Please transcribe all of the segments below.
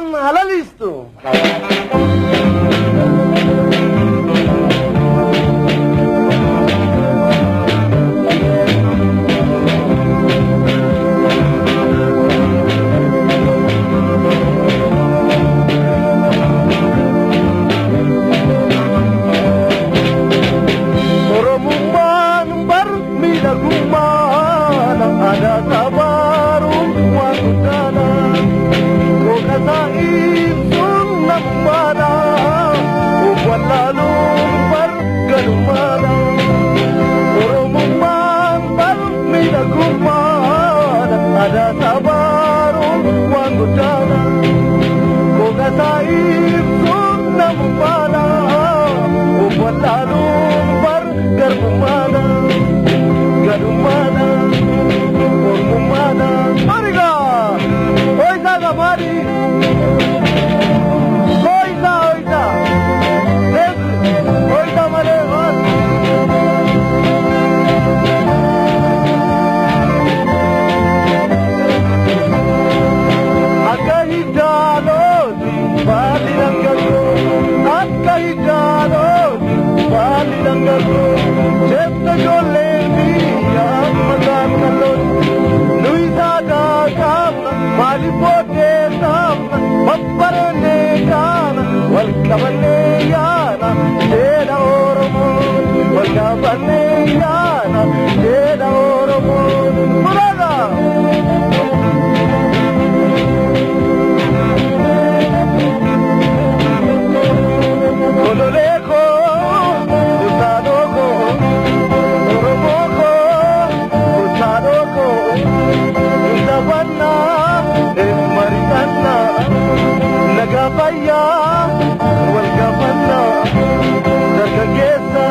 Aman halalistu. Ada sabarun wakutana ko kasaib sunnah mana walalu bergalumana urumman berminagumana ada sabarun wakutana ko kasaib sunnah mana walalu bergalumana galumana Mumada, Mariga, Oisa Gamari, Oisa, Oisa Malevas. Akahidalo, Balirangago, Akahidalo, Balirangago, Chetta Jolevi, Amagalon. Malipote sama, papparane kana, walkabane yana, tera oromo, walkabane yana, tera oromo, murada. Ololeko, usadoko, oromoko, usadoko, usabanna. Maritana Nagapaya Walgapana Nagagesa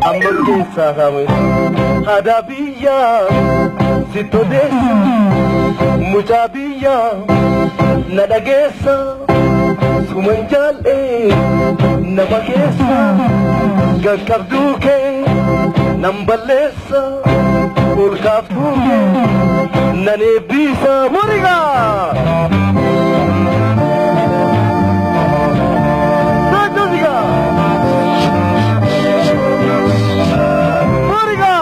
Amagesa kami Hadabiya Sitodesa Mujabiya Nadagesa Sumanjale Namagesa Gagabduke Nambalesa Ulkafduke Nanebisa Muriga Sajosiga Muriga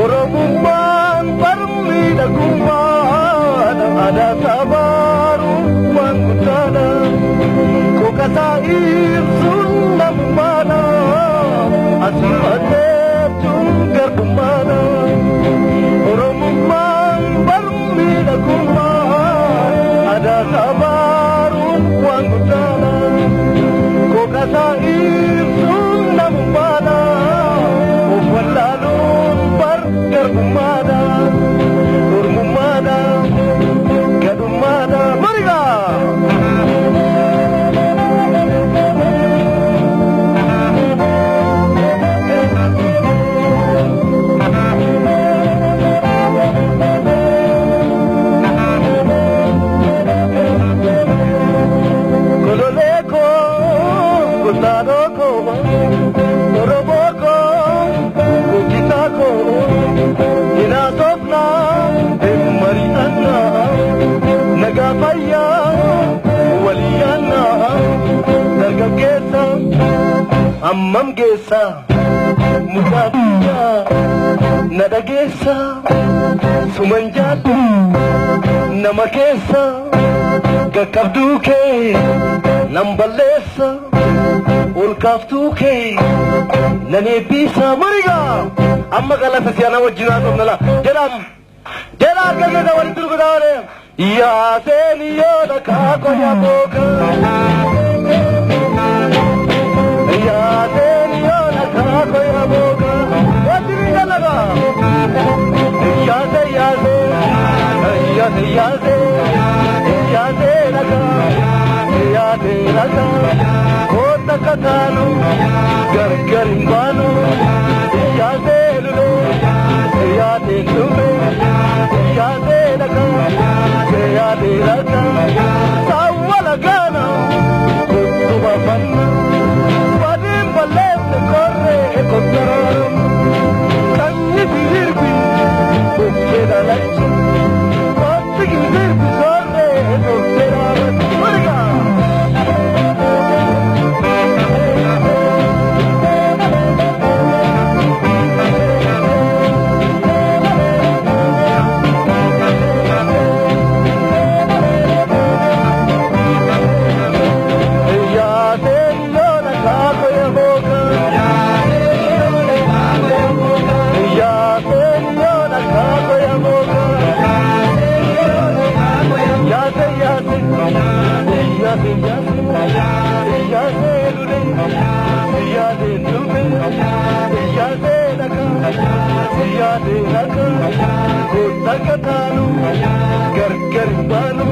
Oromumman parmida kumman ada sabaru mangutana kasaib sunnah mana asmane tunggar kumana oromman barmida kumman ada sabarun wangutana ko kasaib sunnah mana walalun bargar kumana urmumana kadumana mariga Nagapaya waliyana Nagagesa Ammam gesa Mujabiya Nadagesa Sumanjatu Namakesa Gakabduke Nambalesa Ulkaftuke Nanebisa Mariga Amma galata siyana wajjinaatu nala Jedam kageda walitul gudare Ya Seniyo Nakako ya boka Ya Seniyo Nakako ya boka Wajiriga laga Ya se laga Kota katanu Gargarimbanu Ya se lulu Ya se lume Ya se laga Ya se laga Sawala gana Kutuba panna Wadim balem yaade dube yaade laka yaade laka ko takatanu gar gar banu